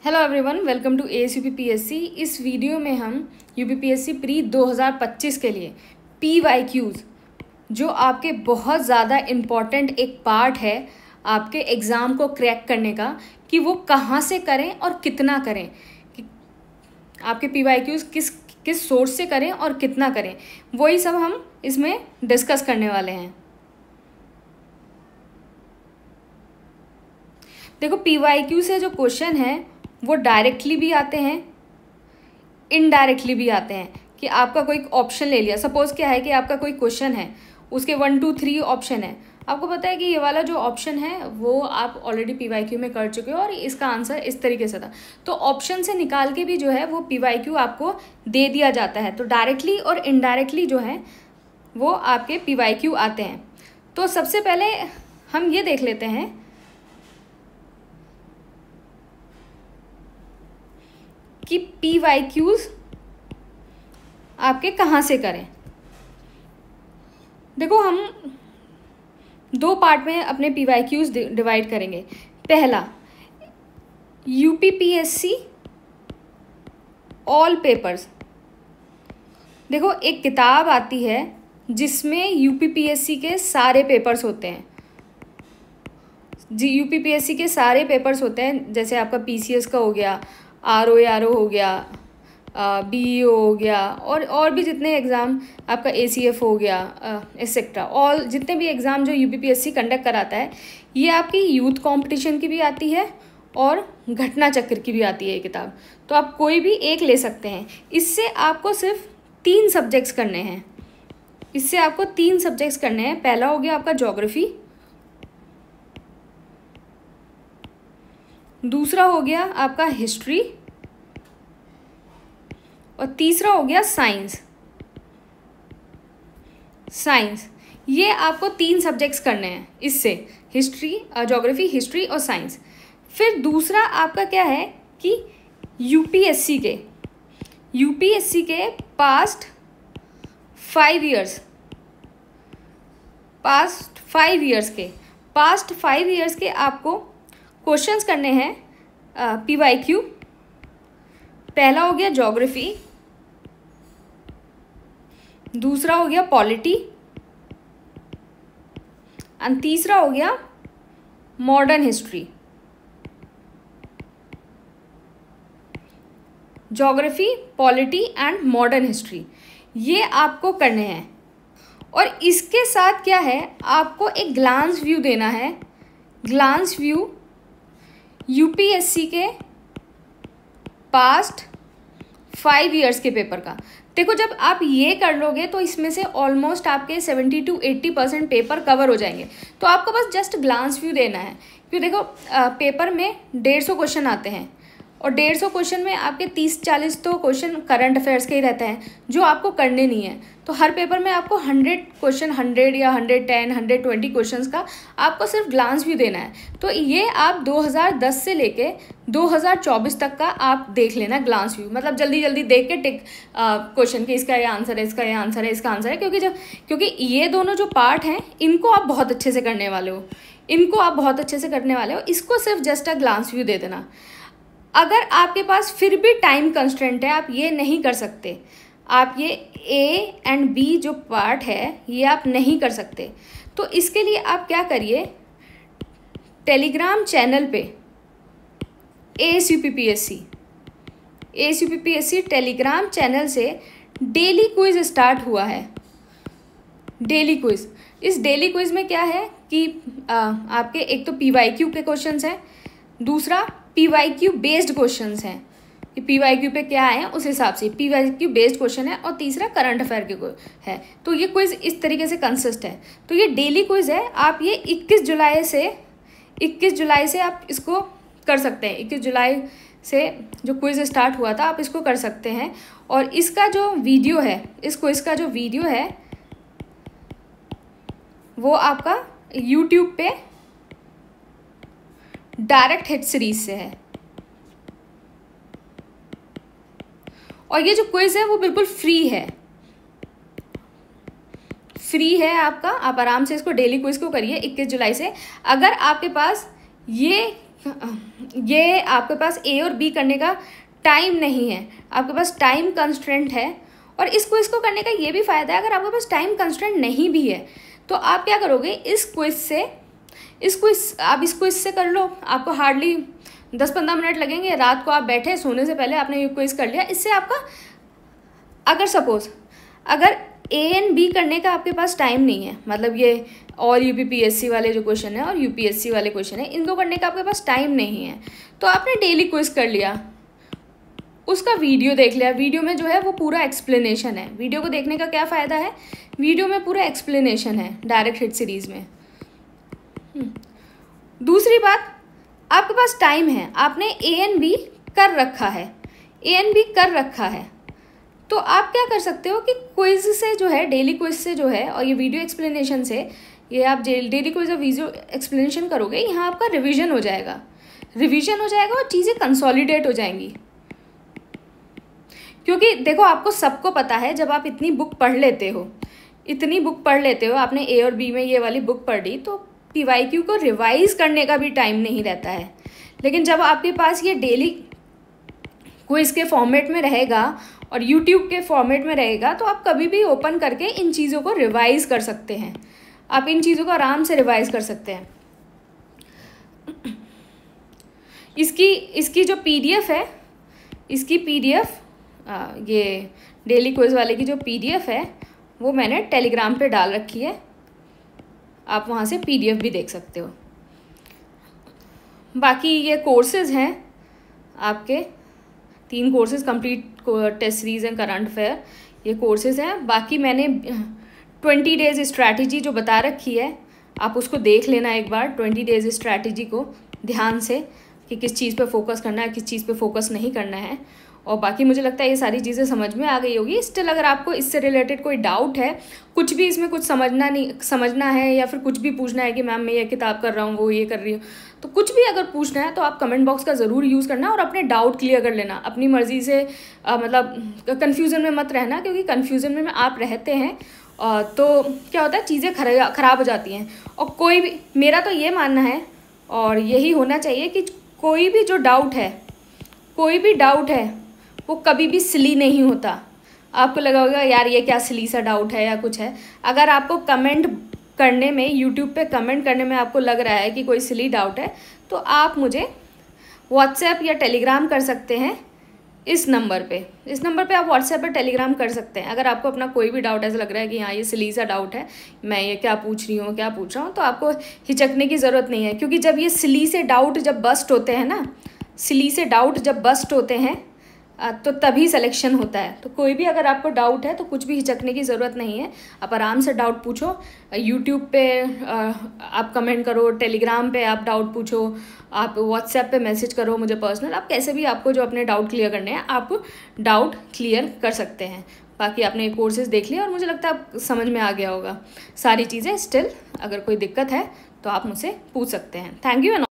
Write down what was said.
Hello everyone, welcome to ASUP-PSC। इस video में हम UP-PSC प्री 2025 के लिए PYQs जो आपके बहुत ज़्यादा इम्पॉर्टेंट एक पार्ट है आपके एग्ज़ाम को क्रैक करने का, कि वो कहाँ से करें और कितना करें, कि आपके PYQs किस सोर्स से करें और कितना करें, वही सब हम इसमें डिस्कस करने वाले हैं। देखो, PYQ से जो क्वेश्चन है वो डायरेक्टली भी आते हैं, इनडायरेक्टली भी आते हैं। कि आपका कोई ऑप्शन ले लिया, सपोज क्या है कि आपका कोई क्वेश्चन है, उसके 1 2 3 ऑप्शन है, आपको पता है कि ये वाला जो ऑप्शन है वो आप ऑलरेडी PYQ में कर चुके हो और इसका आंसर इस तरीके से था, तो ऑप्शन से निकाल के भी जो है वो PYQ आपको दे दिया जाता है। तो डायरेक्टली और इनडायरेक्टली जो है वो आपके PYQ आते हैं। तो सबसे पहले हम ये देख लेते हैं कि PYQs आपके कहाँ से करें। देखो, हम दो पार्ट में अपने PYQs डिवाइड करेंगे। पहला, UP-PSC ऑल पेपर्स। देखो, एक किताब आती है जिसमें UP-PSC के सारे पेपर्स होते हैं। UP-PSC के सारे पेपर्स होते हैं, जैसे आपका PCS का हो गया, RO हो गया, BEO हो गया, और भी जितने एग्ज़ाम, आपका ACF हो गया, एक्सेट्रा, ऑल जितने भी एग्ज़ाम जो UP-PSC कंडक्ट कराता है, ये आपकी यूथ कंपटीशन की भी आती है और घटना चक्र की भी आती है ये किताब। तो आप कोई भी एक ले सकते हैं। इससे आपको सिर्फ 3 सब्जेक्ट्स करने हैं। पहला हो गया आपका ज्योग्राफी, दूसरा हो गया आपका हिस्ट्री, और तीसरा हो गया साइंस। ये आपको 3 सब्जेक्ट्स करने हैं इससे, ज्योग्राफी, हिस्ट्री और साइंस। फिर दूसरा आपका क्या है कि UPSC के पास्ट 5 ईयर्स के आपको क्वेश्चंस करने हैं PYQ। पहला हो गया ज्योग्राफी, दूसरा हो गया पॉलिटी, और तीसरा हो गया modern history. Geography, polity and modern history, ये आपको करने हैं। और इसके साथ क्या है, आपको एक ग्लांस व्यू देना है। ग्लांस व्यू UPSC के पास्ट 5 ईयर्स के पेपर का। देखो, जब आप ये कर लोगे तो इसमें से ऑलमोस्ट आपके 70 to 80% पेपर कवर हो जाएंगे। तो आपको बस जस्ट ग्लांस व्यू देना है। क्योंकि देखो, पेपर में 150 क्वेश्चन आते हैं, और 150 क्वेश्चन में आपके 30-40 तो क्वेश्चन करंट अफेयर्स के ही रहते हैं जो आपको करने नहीं है। तो हर पेपर में आपको 100 क्वेश्चन, 100 या 110, 120 क्वेश्चन्स का आपको सिर्फ ग्लांस व्यू देना है। तो ये आप 2010 से लेके 2024 तक का आप देख लेना ग्लांस व्यू। मतलब जल्दी जल्दी देख के टिक क्वेश्चन के इसका ये आंसर है, इसका ये आंसर है, इसका आंसर है। क्योंकि ये दोनों जो पार्ट हैं इनको आप बहुत अच्छे से करने वाले हो। इसको सिर्फ जस्ट अ ग्लांस व्यू दे देना। अगर आपके पास फिर भी टाइम कंस्ट्रेंट है, आप ये नहीं कर सकते, आप ये A एंड B जो पार्ट है ये आप नहीं कर सकते, तो इसके लिए आप क्या करिए, टेलीग्राम चैनल पे ASUP-PSC टेलीग्राम चैनल से डेली क्विज स्टार्ट हुआ है। डेली क्विज, इस डेली क्विज में क्या है कि आपके एक तो PYQ के क्वेश्चंस हैं, दूसरा PYQ बेस्ड क्वेश्चंस हैं कि PYQ पे क्या है उस हिसाब से PYQ बेस्ड क्वेश्चन है, और तीसरा करंट अफेयर के है। तो ये क्विज इस तरीके से कंसिस्ट है। तो ये डेली क्विज है। आप ये 21 जुलाई से आप इसको कर सकते हैं। 21 जुलाई से जो क्विज स्टार्ट हुआ था, आप इसको कर सकते हैं। और इसका जो वीडियो है, इस क्विज का जो वीडियो है वो आपका YouTube पे डायरेक्ट हिट सीरीज से है। और ये जो क्विज है वो बिल्कुल फ्री है आपका। आप आराम से इसको डेली क्विज को करिए 21 जुलाई से। अगर आपके पास ये ये आपके पास ए और बी करने का टाइम नहीं है, आपके पास टाइम कंस्ट्रेंट है। और इस क्विज को करने का ये भी फ़ायदा है, अगर आपके पास टाइम कंस्ट्रेंट नहीं भी है तो आप क्या करोगे, इस क्विज से कर लो, आपको हार्डली 10-15 मिनट लगेंगे। रात को आप बैठे सोने से पहले आपने ये क्विज कर लिया। इससे आपका अगर ए एंड बी करने का आपके पास टाइम नहीं है, मतलब ये और यूपीपीएससी वाले जो क्वेश्चन है और यूपीएससी वाले क्वेश्चन है, इनको करने का आपके पास टाइम नहीं है, तो आपने डेली क्विज कर लिया, उसका वीडियो देख लिया। वीडियो में जो है वो पूरा एक्सप्लेनेशन है। वीडियो को देखने का क्या फ़ायदा है, वीडियो में पूरा एक्सप्लेनेशन है डायरेक्ट हिट सीरीज़ में। दूसरी बात, आपके पास टाइम है, आपने ए एंड बी कर रखा है, तो आप क्या कर सकते हो कि क्विज से जो है, डेली क्विज से जो है, और ये वीडियो एक्सप्लेनेशन से, ये आप डेली क्विज और वीडियो एक्सप्लेनेशन करोगे, यहाँ आपका रिवीजन हो जाएगा और चीज़ें कंसोलिडेट हो जाएंगी। क्योंकि देखो, आपको सबको पता है, जब आप इतनी बुक पढ़ लेते हो, आपने ए और बी में ये वाली बुक पढ़ ली, तो पीवाईक्यू को रिवाइज करने का भी टाइम नहीं रहता है। लेकिन जब आपके पास ये डेली क्विज के फॉर्मेट में रहेगा और यूट्यूब के फॉर्मेट में रहेगा, तो आप कभी भी ओपन करके इन चीज़ों को रिवाइज कर सकते हैं, आप इन चीज़ों को आराम से रिवाइज कर सकते हैं। इसकी जो पीडीएफ है, ये डेली क्विज वाले की जो पीडीएफ है वो मैंने टेलीग्राम पे डाल रखी है, आप वहाँ से पीडीएफ भी देख सकते हो। बाकी ये कोर्सेज़ हैं आपके, 3 courses, complete test series and current affair, ये कोर्सेज़ हैं। बाकी मैंने 20 डेज़ स्ट्रैटेजी जो बता रखी है, आप उसको देख लेना एक बार, 20 डेज़ स्ट्रैटेजी को ध्यान से, कि किस चीज़ पे फोकस करना है, किस चीज़ पे फोकस नहीं करना है। और बाकी मुझे लगता है ये सारी चीज़ें समझ में आ गई होगी। स्टिल अगर आपको इससे रिलेटेड कोई डाउट है, कुछ भी इसमें कुछ समझना है, या फिर कुछ भी पूछना है कि मैम मैं ये किताब कर रहा हूँ, वो ये कर रही हूँ, तो कुछ भी अगर पूछना है तो आप कमेंट बॉक्स का ज़रूर यूज़ करना और अपने डाउट क्लियर कर लेना अपनी मर्ज़ी से। मतलब कन्फ्यूज़न में मत रहना, क्योंकि कन्फ्यूज़न में आप रहते हैं तो क्या होता है, चीज़ें ख़राब हो जाती हैं। और मेरा तो ये मानना है और यही होना चाहिए कि कोई भी डाउट है वो कभी भी सिली नहीं होता। आपको लगा होगा यार ये क्या सिली सा डाउट है या कुछ है, अगर आपको कमेंट करने में, यूट्यूब पे कमेंट करने में आपको लग रहा है कि कोई सिली डाउट है, तो आप मुझे व्हाट्सएप या टेलीग्राम कर सकते हैं इस नंबर पे आप व्हाट्सएप पर टेलीग्राम कर सकते हैं। अगर आपको अपना कोई भी डाउट ऐसा लग रहा है कि हाँ ये सिली सा डाउट है, मैं ये क्या पूछ रहा हूँ, तो आपको हिचकने की ज़रूरत नहीं है। क्योंकि जब ये सिली से डाउट जब बस्ट होते हैं तो तभी सिलेक्शन होता है। तो कोई भी अगर आपको डाउट है तो कुछ भी हिचकने की ज़रूरत नहीं है, आप आराम से डाउट पूछो। यूट्यूब पे आप कमेंट करो, टेलीग्राम पे आप डाउट पूछो, आप व्हाट्सएप पे मैसेज करो मुझे पर्सनल, आप कैसे भी आपको जो अपने डाउट क्लियर करने हैं आप डाउट क्लियर कर सकते हैं। बाकी आपने कोर्सेज़ देख लिया और मुझे लगता है आप समझ में आ गया होगा सारी चीज़ें। स्टिल अगर कोई दिक्कत है तो आप मुझसे पूछ सकते हैं। Thank you.